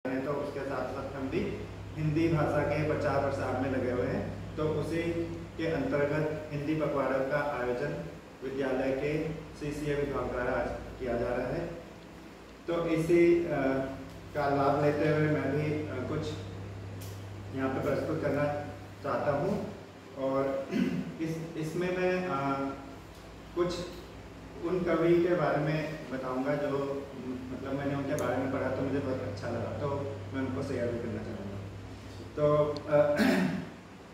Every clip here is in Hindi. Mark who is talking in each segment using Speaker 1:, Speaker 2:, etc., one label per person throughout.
Speaker 1: हैं, तो उसके साथ साथ हम भी हिंदी भाषा के प्रचार प्रसार में लगे हुए हैं। तो उसी के अंतर्गत हिंदी पखवाड़ा का आयोजन विद्यालय के CCA विभाग द्वारा किया जा रहा है। तो इसी का लाभ लेते हुए मैं भी कुछ यहाँ पे प्रस्तुत करना चाहता हूँ और इसमें मैं कुछ उन कवि के बारे में बताऊंगा जो मतलब मैंने उनके बारे में पढ़ा तो मुझे बहुत अच्छा लगा, तो मैं उनको शेयर भी करना चाहूँगा। तो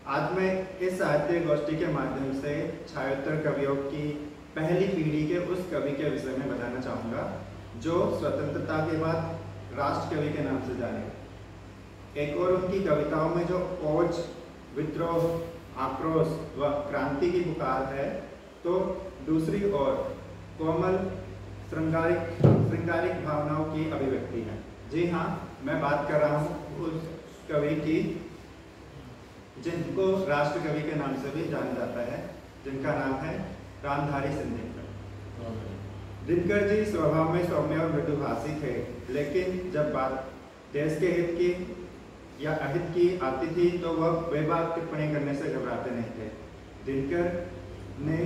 Speaker 1: आज मैं इस साहित्य गोष्ठी के माध्यम से छायोत्तर कवियों की पहली पीढ़ी के उस कवि के विषय में बताना चाहूँगा जो स्वतंत्रता के बाद राष्ट्र कवि के नाम से जाने गए। एक और उनकी कविताओं में जो ओज, विद्रोह, आक्रोश व क्रांति की पुकार है, तो दूसरी ओर कोमल श्रृंगारिक भावनाओं की अभिव्यक्ति है। जी हाँ, मैं बात कर रहा हूँ उस कवि की जिनको राष्ट्र कवि के नाम से भी जाना जाता है, जिनका नाम है रामधारी सिंह दिनकर। दिनकर जी स्वभाव में सौम्य और मृदुभाषी थे, लेकिन जब बात देश के हित की या अहित की आती थी तो वह बेबाक टिप्पणी करने से घबराते नहीं थे। दिनकर ने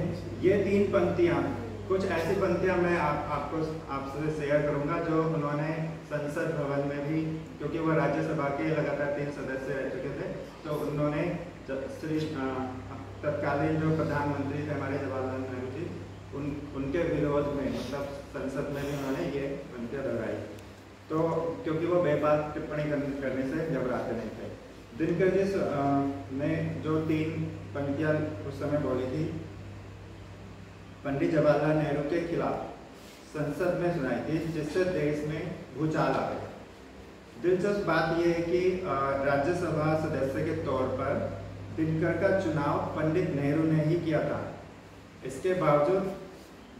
Speaker 1: ये 3 पंक्तियाँ, कुछ ऐसी पंक्तियाँ मैं आपसे शेयर करूँगा जो उन्होंने संसद भवन में भी, क्योंकि वह राज्यसभा के लगातार 3 सदस्य रह चुके थे, तो उन्होंने तत्कालीन जो प्रधानमंत्री थे हमारे जवाहरलाल नेहरू जी, उनके विरोध में मतलब संसद में भी उन्होंने ये पंक्तियाँ दोहराई, तो क्योंकि वो बेबाक टिप्पणी करने से घबराते नहीं थे। दिनकर जी ने जो 3 पंक्तियाँ उस समय बोली थी, पंडित जवाहरलाल नेहरू के खिलाफ संसद में सुनाई थी, जिससे देश में भूचाल आ गया। दिलचस्प बात यह है कि राज्यसभा सदस्य के तौर पर दिनकर का चुनाव पंडित नेहरू ने ही किया था। इसके बावजूद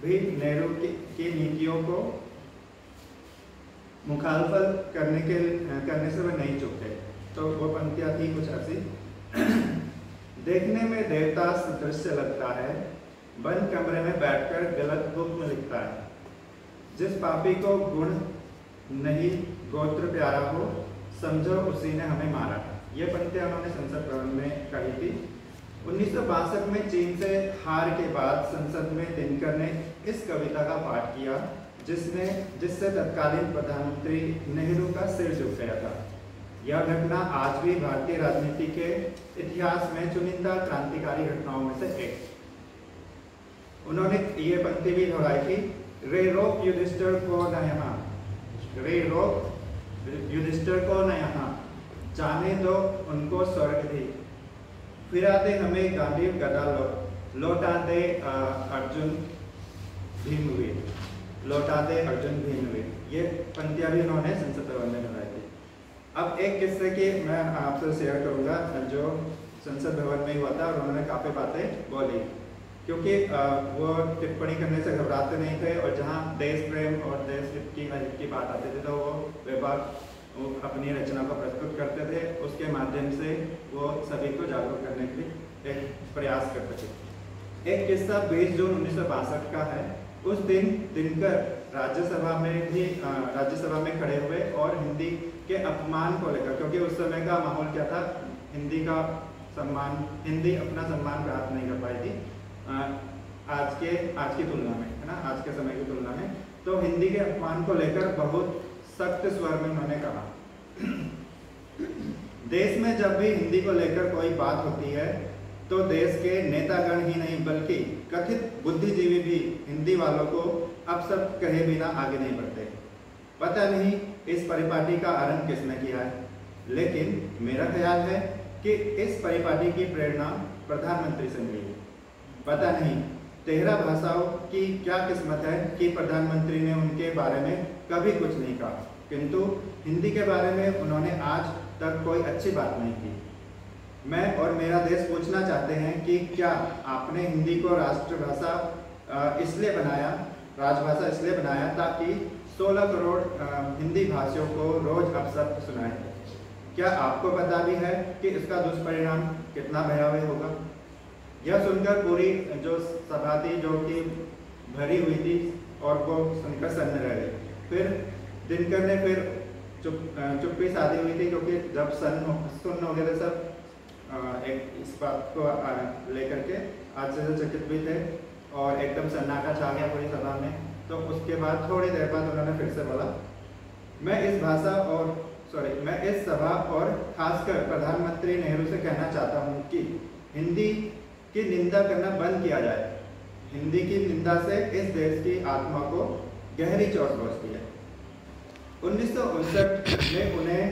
Speaker 1: भी नेहरू की नीतियों को मुखालफत करने से वे नहीं चूकते। तो वो पंक्तियाँ थी कुछ ऐसी। देखने में देवता सदृश्य लगता है, बंद कमरे में बैठकर गलत हुक्म लिखता है। जिस पापी को गुण नहीं गोत्र प्यारा हो, समझो उसी ने हमें मारा। ये पंक्तियाँ उन्होंने संसद भवन में कही थी। 1962 में चीन से हार के बाद संसद में दिनकर ने इस कविता का पाठ किया, जिससे तत्कालीन प्रधानमंत्री नेहरू का सिर झुक गया था। यह घटना आज भी भारतीय राजनीति के इतिहास में चुनिंदा क्रांतिकारी घटनाओं में से एक। उन्होंने ये पंक्ति भी दोहराई थी, रे रोक युधिष्ठिर को न यहाँ, रे रोक युधिष्ठिर को न यहाँ, जाने दो उनको स्वर्ग भी, फिरा दे हमें गांडीव गदा लौटा दे अर्जुन भीमवीर, लौटा दे अर्जुन भीमवीर। ये पंक्तियाँ भी उन्होंने संसद भवन में दोहराई थी। अब एक किस्से की मैं आपसे शेयर करूँगा जो संसद भवन में हुआ था और उन्होंने काफ़ी बातें बोली, क्योंकि वो टिप्पणी करने से घबराते नहीं थे और जहाँ देश प्रेम और देश हित की बात आती थी तो वो बेबाक अपनी रचना को प्रस्तुत करते थे। उसके माध्यम से वो सभी को जागरूक करने के लिए एक प्रयास करते थे। एक किस्सा 20 जून 1962 का है। उस दिन दिनकर राज्यसभा में खड़े हुए और हिंदी के अपमान को लेकर, क्योंकि उस समय का माहौल क्या था, हिंदी अपना सम्मान प्राप्त नहीं कर पाई थी आज की तुलना में, है ना, आज के समय की तुलना में। तो हिंदी के अपमान को लेकर बहुत सख्त स्वर में उन्होंने कहा, देश में जब भी हिंदी को लेकर कोई बात होती है तो देश के नेतागण ही नहीं बल्कि कथित बुद्धिजीवी भी हिंदी वालों को अब सब कहे बिना आगे नहीं बढ़ते। पता नहीं इस परिपाटी का आरंभ किसने किया है, लेकिन मेरा ख्याल है कि इस परिपाटी की प्रेरणा प्रधानमंत्री से मिली। पता नहीं 13 भाषाओं की क्या किस्मत है कि प्रधानमंत्री ने उनके बारे में कभी कुछ नहीं कहा, किंतु हिंदी के बारे में उन्होंने आज तक कोई अच्छी बात नहीं की। मैं और मेरा देश पूछना चाहते हैं कि क्या आपने हिंदी को राजभाषा इसलिए बनाया ताकि 16 करोड़ हिंदी भाषियों को रोज अपशब्द सुनाए? क्या आपको पता भी है कि इसका दुष्परिणाम कितना भयावह होगा? यह सुनकर पूरी जो सभा थी जो कि भरी हुई थी और वो सुनकर सन्न रह गई। फिर दिनकर ने फिर चुप्पी साधी हुई थी, क्योंकि जब सुन्न वगैरह सब एक इस बात को लेकर के आश्चर्यचकित भी थे और एकदम सन्नाटा छा गया पूरी सभा में। तो उसके बाद थोड़ी देर बाद उन्होंने फिर से बोला, मैं इस सभा और खासकर प्रधानमंत्री नेहरू से कहना चाहता हूँ कि हिंदी की निंदा करना बंद किया जाए। हिंदी की निंदा से इस देश की आत्मा को गहरी चोट पहुँचती है। 1959 में उन्हें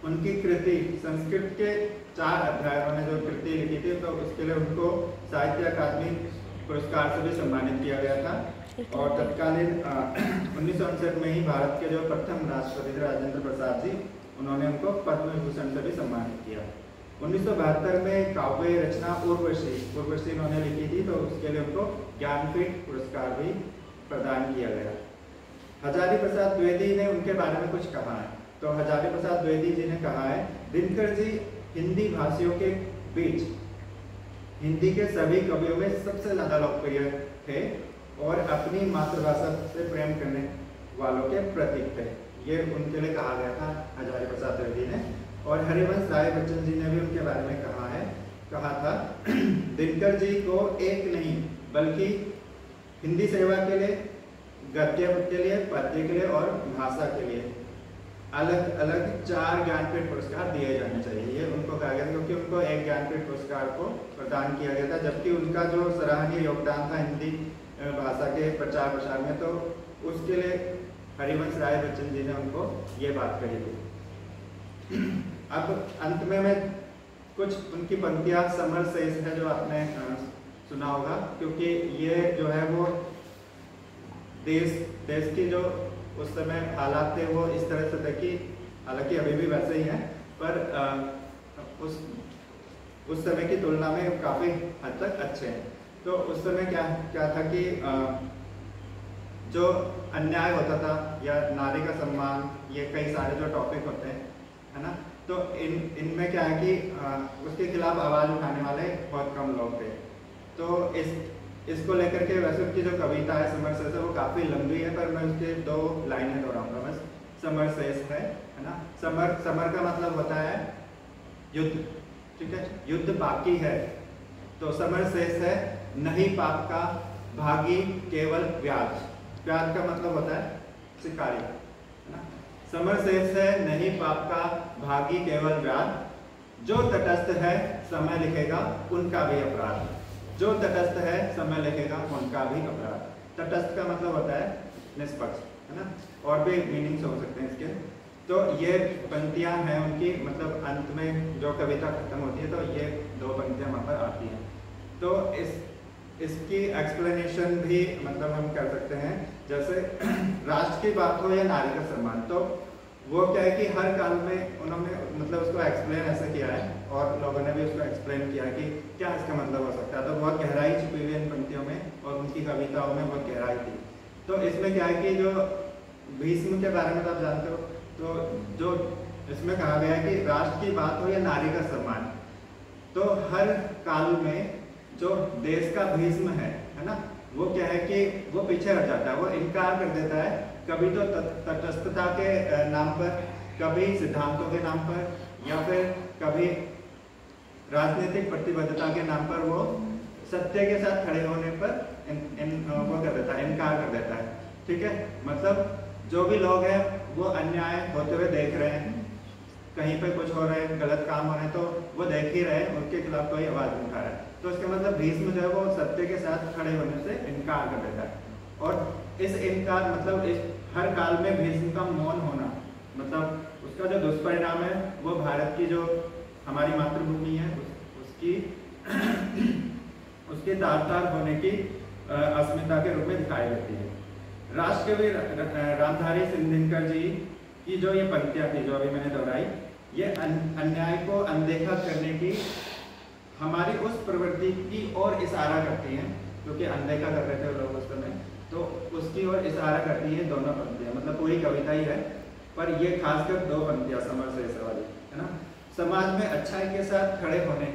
Speaker 1: उनकी कृति संस्कृत के 4 अध्यायों ने जो कृति लिखी थी, तो उसके लिए उनको साहित्य अकादमी पुरस्कार से भी सम्मानित किया गया था। और तत्कालीन 1959 में ही भारत के जो प्रथम राष्ट्रपति थे राजेंद्र प्रसाद जी, उन्होंने उनको पद्म विभूषण से भी सम्मानित किया। 1972 में काव्य रचना उर्वशी उन्होंने लिखी थी, तो उसके लिए उनको ज्ञानपीठ पुरस्कार भी प्रदान किया गया। हजारी प्रसाद द्विवेदी ने उनके बारे में कुछ कहा है। तो हजारी प्रसाद द्विवेदी जी ने कहा है, दिनकर जी हिंदी भाषियों के बीच हिंदी के सभी कवियों में सबसे ज़्यादा लोकप्रिय थे और अपनी मातृभाषा से प्रेम करने वालों के प्रतीक थे। ये उनके लिए कहा गया था हजारी प्रसाद द्विवेदी ने। और हरिवंश राय बच्चन जी ने भी उनके बारे में कहा था, दिनकर जी को एक नहीं बल्कि हिंदी सेवा के लिए, गद्य के लिए, पद्य के लिए और भाषा के लिए अलग अलग 4 ज्ञानपीठ पुरस्कार दिए जाने चाहिए। ये उनको कहा गया, क्योंकि उनको एक ज्ञानपीठ पुरस्कार को प्रदान किया गया था, जबकि उनका जो सराहनीय योगदान था हिंदी भाषा के प्रचार प्रसार में, तो उसके लिए हरिवंश राय बच्चन जी ने उनको ये बात कही थी। अब अंत में मैं कुछ उनकी पंक्तियां समर शेष है जो आपने सुना होगा, क्योंकि ये जो है वो देश की जो उस समय हालात थे वो इस तरह से थे कि हालांकि अभी भी वैसे ही हैं, पर उस समय की तुलना में काफ़ी हद तक अच्छे हैं। तो उस समय क्या था कि जो अन्याय होता था या नारी का सम्मान, ये कई सारे जो टॉपिक होते हैं, है ना, तो इनमें क्या है कि उसके खिलाफ आवाज़ उठाने वाले बहुत कम लोग थे। तो इसको लेकर के वैसे उसकी जो कविता है समर शेष है वो काफ़ी लंबी है, पर मैं उसके 2 लाइनें दोहराऊंगा बस। समर शेष है ना, समर का मतलब होता है युद्ध, ठीक है, युद्ध बाकी है। तो समर शेष है नहीं पाप का भागी केवल व्याज, व्याज का मतलब होता है शिकारी, है ना। समर शेष है नहीं पाप का भागी केवल व्याज, जो तटस्थ है समय लिखेगा उनका भी अपराध, जो तटस्थ है समय लिखेगा उनका भी अपराध। तटस्थ का मतलब होता है निष्पक्ष, है ना, और भी मीनिंग्स हो सकते हैं इसके। तो ये पंक्तियां हैं उनकी, मतलब अंत में जो कविता खत्म होती है तो ये 2 पंक्तियां वहाँ पर आती हैं। तो इसकी एक्सप्लेनेशन भी मतलब हम कर सकते हैं, जैसे राष्ट्र की बात हो या नारी का सम्मान, तो वो क्या है कि हर काल में उन्होंने मतलब उसको एक्सप्लेन ऐसे किया है और लोगों ने भी उसको एक्सप्लेन किया कि क्या इसका मतलब हो सकता है। तो बहुत गहराई छुपी हुई इन पंक्तियों में और उनकी कविताओं में बहुत गहराई थी। तो इसमें क्या है कि जो भीष्म के बारे में तो आप जानते हो, तो जो इसमें कहा गया है कि राष्ट्र की बात हो या नारी का सम्मान, तो हर काल में जो देश का भीष्म है ना, वो क्या है कि वो पीछे हट जाता है, वो इनकार कर देता है, कभी तो तटस्थता के नाम पर, कभी सिद्धांतों के नाम पर, या फिर कभी राजनीतिक प्रतिबद्धता के नाम पर वो सत्य के साथ खड़े होने पर वो कर देता है, इनकार कर देता है, ठीक है। मतलब जो भी लोग हैं वो अन्याय होते हुए देख रहे हैं, कहीं पे कुछ हो रहा है, गलत काम हो रहे हैं, तो वो देख ही रहे हैं, उनके खिलाफ कोई आवाज नहीं उठा रहा है। तो इसका मतलब भीष्म जो है वो सत्य के साथ खड़े होने से इनकार कर देता है। और इस इनकार मतलब इस हर काल में भीष्म का मौन होना, मतलब उसका जो दुष्परिणाम है वो भारत की जो हमारी मातृभूमि है उसकी तार होने की अस्मिता के रूप में दिखाई देती है। राष्ट्रकवि रामधारी सिंह दिनकर जी की जो ये पंक्तियां थी जो अभी मैंने दोहराई, ये अन्याय को अनदेखा करने की हमारी उस प्रवृत्ति की ओर इशारा करती हैं, क्योंकि अनदेखा कर रहे थे लोग उस समय, तो उसकी ओर इशारा करती है दोनों पंक्तियां, मतलब पूरी कविता ही है, पर ये खासकर 2 पंक्तियां समर शेष वाली, है ना। समाज में अच्छाई के साथ खड़े होने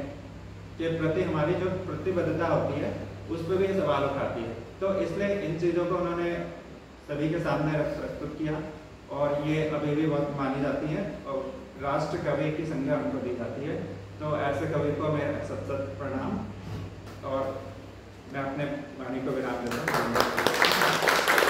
Speaker 1: के प्रति हमारी जो प्रतिबद्धता होती है उस पर भी ये सवाल उठाती है। तो इसलिए इन चीज़ों को उन्होंने सभी के सामने प्रस्तुत किया और ये अभी भी बहुत मानी जाती है और राष्ट्र कवि की संज्ञा उनको दी जाती है। तो ऐसे कवि को मेरा सत सत प्रणाम और मैं अपने वाणी को विराम देता हूँ।